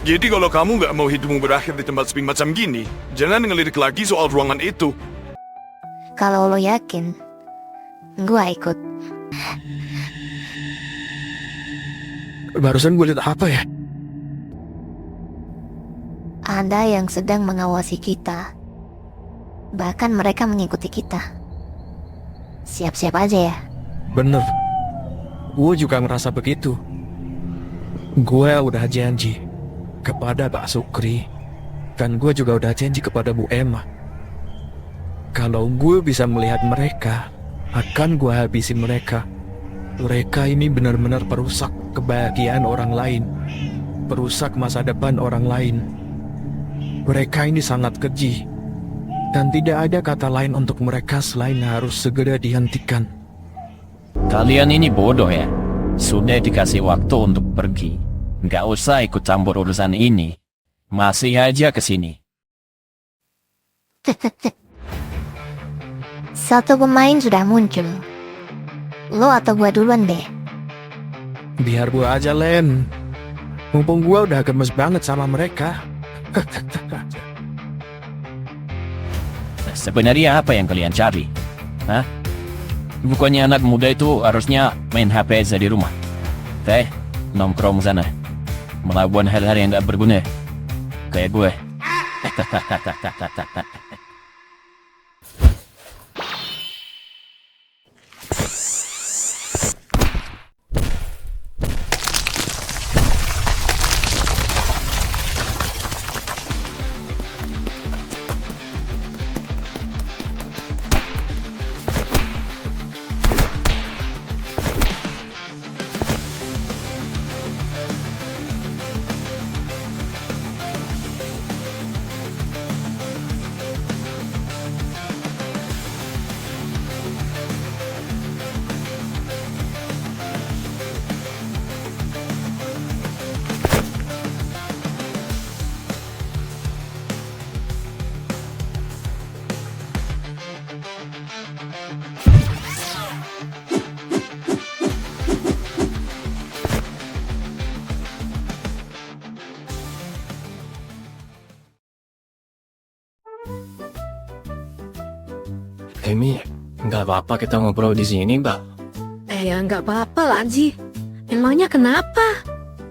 Jadi kalau kamu nggak mau hidupmu berakhir di tempat sepi macam gini, jangan ngelirik lagi soal ruangan itu. Kalau lo yakin, gua ikut. Barusan gue lihat apa ya? Ada yang sedang mengawasi kita. Bahkan mereka mengikuti kita. Siap-siap aja ya. Bener. Gue juga ngerasa begitu. Gue udah janji kepada Pak Sukri. Dan gue juga udah janji kepada Bu Emma. Kalau gue bisa melihat mereka, akan gue habisi mereka. Mereka ini benar-benar perusak kebahagiaan orang lain. Perusak masa depan orang lain. Mereka ini sangat keji. Dan tidak ada kata lain untuk mereka selain harus segera dihentikan. Kalian ini bodoh ya. Sudah dikasih waktu untuk pergi. Nggak usah ikut campur urusan ini. Masih aja kesini. Satu pemain sudah muncul. Lo atau gua duluan deh. Biar gua aja, Len. Mumpung gua udah gemes banget sama mereka. Sebenarnya apa yang kalian cari? Hah? Bukannya anak muda itu harusnya main HP aja di rumah. Nongkrong sana. Melakukan hal-hal yang gak berguna. Kayak gue. Emi, nggak apa-apa kita ngobrol di sini, Mbak. Ya nggak apa-apa lah, Ji. Emangnya kenapa?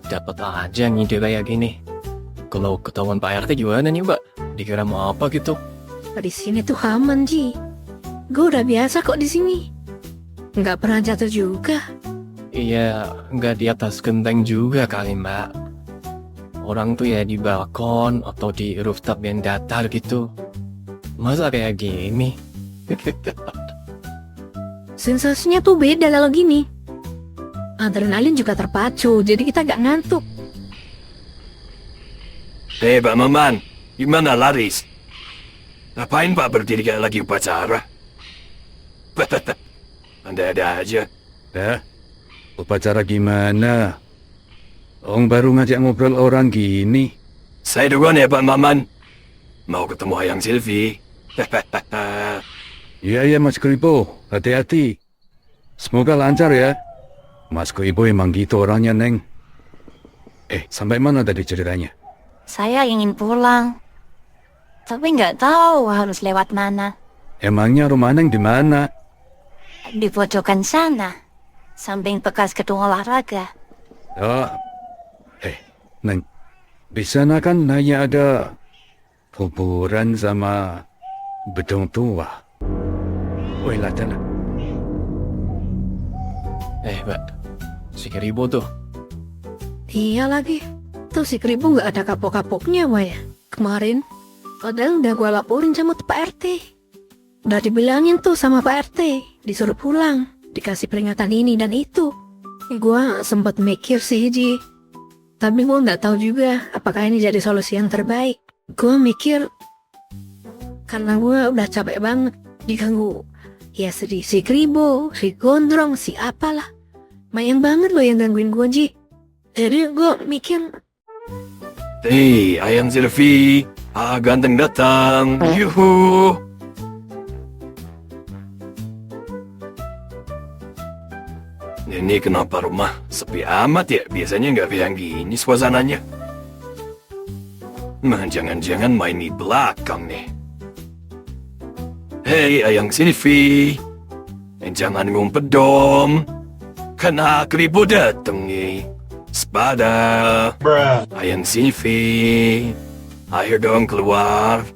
Dapat aja ngide kayak gini. Kalau ketahuan Pak RT gimana nih, Mbak? Dikira mau apa gitu? Di sini tuh aman, Ji. Gue udah biasa kok di sini. Nggak pernah jatuh juga. Iya, nggak di atas genteng juga kali, Mbak. Orang tuh ya di balkon atau di rooftop yang datar gitu. Masa kayak gini? Sensasinya tuh beda kalau gini. Adrenalin juga terpacu, jadi kita nggak ngantuk. Pak Maman, gimana Laris? Ngapain Pak berdiri kayak lagi upacara? Ada-ada aja. Upacara gimana? Orang baru ngajak ngobrol orang gini. Saya duluan ya Pak Maman. Mau ketemu Ayang Silvi. Iya Mas Kribo, hati-hati. Semoga lancar ya. Mas Kribo emang gitu orangnya, Neng. Sampai mana tadi ceritanya? Saya ingin pulang. Tapi nggak tahu harus lewat mana. Emangnya rumah Neng di mana? Di pojokan sana. Samping bekas gedung olahraga. Oh, Neng. Di sana kan hanya ada kuburan sama bedong tua. Woi, latan. Mbak, si Keribo tuh. Iya lagi. Tuh si Kribo nggak ada kapok-kapoknya, Wah ya. Kemarin. Padahal udah gue laporin sama Pak RT. Udah dibilangin tuh sama Pak RT. Disuruh pulang. Dikasih peringatan ini dan itu. Gue sempat mikir sih, Ji. Tapi gue nggak tahu juga apakah ini jadi solusi yang terbaik. Gue mikir karena gue udah capek banget diganggu. Ya si Kribo, si Gondrong, si apalah. Mayang banget loh yang gangguin gue, Ji. Jadi gue mikir. Ayang Silvi. Ganteng datang. Yuhu. Ini kenapa rumah sepi amat ya? Biasanya nggak kayak gini suasananya. Jangan-jangan main di belakang nih. Hei, Ayang Silvi. Jangan ngumpet dong. Kena keribu dateng nih. Sepada. Ayang Silvi. Ayo dong keluar.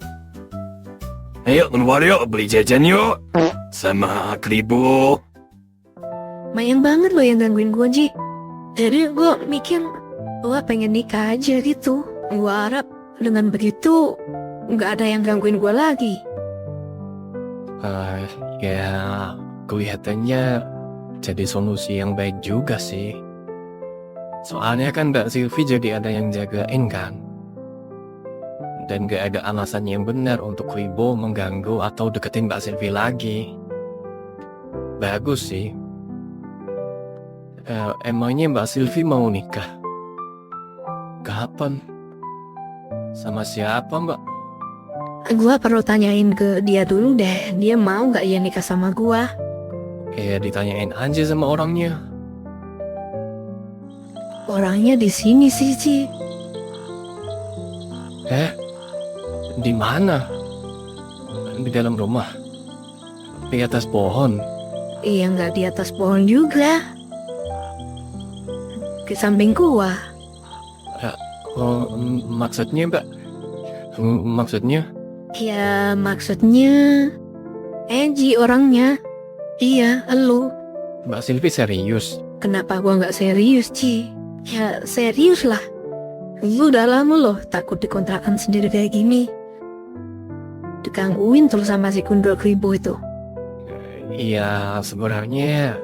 Ayo keluar yuk, beli jajan yuk. Sama keribu. Mayang banget lo yang gangguin gue, Ji. Jadi gue mikir, gue pengen nikah aja gitu. Gue harap dengan begitu, nggak ada yang gangguin gue lagi. Ya, kelihatannya jadi solusi yang baik juga sih. Soalnya kan Mbak Silvi jadi ada yang jagain kan. Dan gak ada alasan yang benar untuk Wibo mengganggu atau deketin Mbak Silvi lagi. Bagus sih. Emangnya Mbak Silvi mau nikah? Kapan? Sama siapa, Mbak? Gue perlu tanyain ke dia dulu deh, dia mau nggak ya nikah sama gue? Ya ditanyain aja sama orangnya. Orangnya di sini sih, Ji. Di mana? Di dalam rumah? Di atas pohon? Iya, nggak di atas pohon juga. Ke samping gua. Maksudnya, Mbak? Maksudnya? Ya, maksudnya Ji orangnya. Iya, elu. Mbak Silvi serius? Kenapa gua nggak serius, Ci? Ya, serius lah. Gue udah lama loh takut dikontrakan sendiri kayak gini. Digangguin terus sama si Kundul Kribo itu. Iya, sebenarnya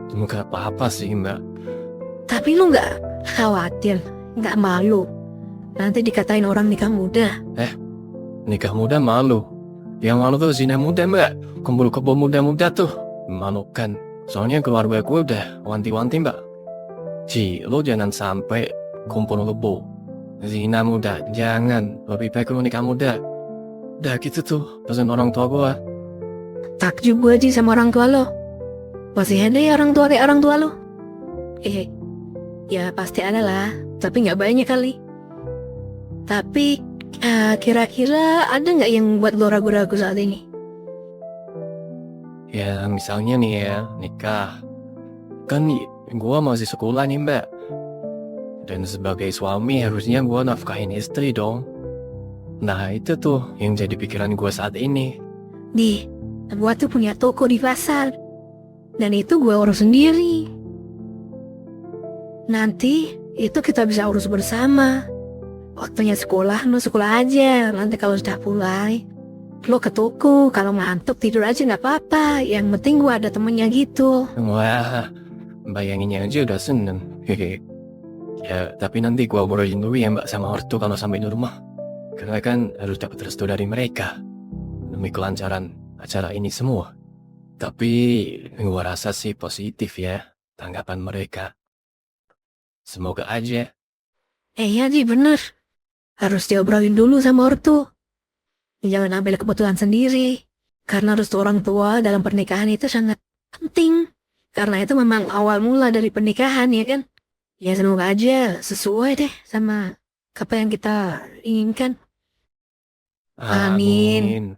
nggak apa-apa sih, Mbak. Tapi lu nggak khawatir, nggak malu nanti dikatain orang nikah muda? Nikah muda malu. Yang malu tuh zina muda, Mbak. Kumpul kebo muda-muda tuh memalukan. Soalnya keluarga gue udah wanti-wanti, Mbak. Ci, lo jangan sampai kumpul kebo zina muda. Jangan. Lebih baik lo nikah muda. Udah gitu tuh pesan orang tua gue. Takjub gue, Ji, sama orang tua lo. Masih ada ya orang tua kayak orang tua lo? Ya pasti ada lah, tapi nggak banyak kali. Tapi kira-kira ada nggak yang buat lo ragu-ragu saat ini? Ya misalnya nih ya, nikah. Kan gue masih sekolah nih, Mbak. Dan sebagai suami harusnya gue nafkahin istri dong. Nah itu tuh yang jadi pikiran gue saat ini. Gue tuh punya toko di pasar. Dan itu gue urus sendiri. Nanti itu kita bisa urus bersama. Waktunya sekolah, lo sekolah aja. Nanti kalau sudah pulang, lo ke toko. Kalau ngantuk tidur aja nggak apa-apa. Yang penting gue ada temennya gitu. Wah, bayanginnya aja udah seneng. Hehe. Ya, tapi nanti gue obrolin dulu ya, Mbak, sama ortu kalau sampai di rumah. Karena kan harus dapat restu dari mereka demi kelancaran acara ini semua. Tapi gue rasa sih positif ya tanggapan mereka. Semoga aja. Ya, Ji, bener. Harus diobrolin dulu sama ortu. Jangan ambil keputusan sendiri. Karena restu orang tua dalam pernikahan itu sangat penting. Karena itu memang awal mula dari pernikahan, ya kan? Ya semoga aja sesuai deh sama apa yang kita inginkan. Amin.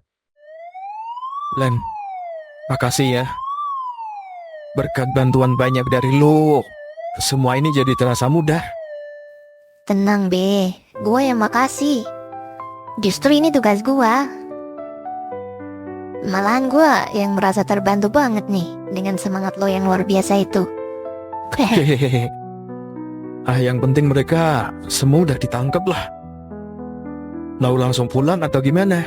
Len, makasih ya. Berkat bantuan banyak dari lo, semua ini jadi terasa mudah. Tenang, Be. Gue yang makasih. Justru ini tugas gue. Malahan gue yang merasa terbantu banget nih dengan semangat lo yang luar biasa itu. Hehehe. Yang penting mereka semua udah ditangkap lah. Mau langsung pulang atau gimana?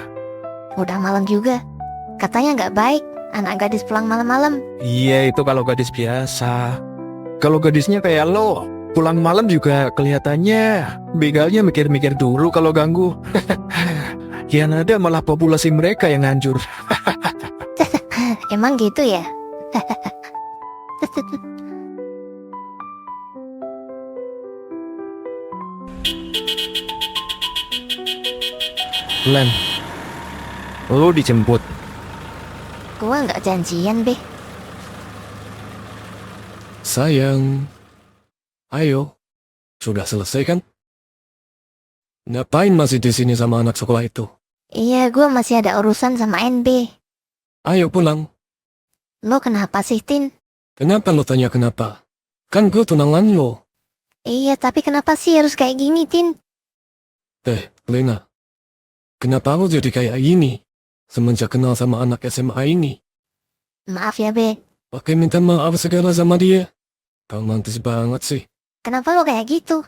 Udah malam juga. Katanya nggak baik anak gadis pulang malam-malam. Iya, itu kalau gadis biasa. Kalau gadisnya kayak lo, pulang malam juga kelihatannya begalnya mikir-mikir dulu kalau ganggu. Yang ada malah populasi mereka yang hancur. Emang gitu ya? Len, lo dijemput. Gue nggak janjian, Be. Sayang. Ayo. Sudah selesai kan? Ngapain masih di sini sama anak sekolah itu? Iya, gue masih ada urusan sama NB. Ayo pulang. Lo kenapa sih, Tin? Kenapa lo tanya kenapa? Kan gue tunangan lo. Iya, tapi kenapa sih harus kayak gini, Tin? Lena. Kenapa lo jadi kayak gini? Semenjak kenal sama anak SMA ini. Maaf ya, Be. Pakai minta maaf segala sama dia. Kau mantis banget sih. Kenapa lo kayak gitu?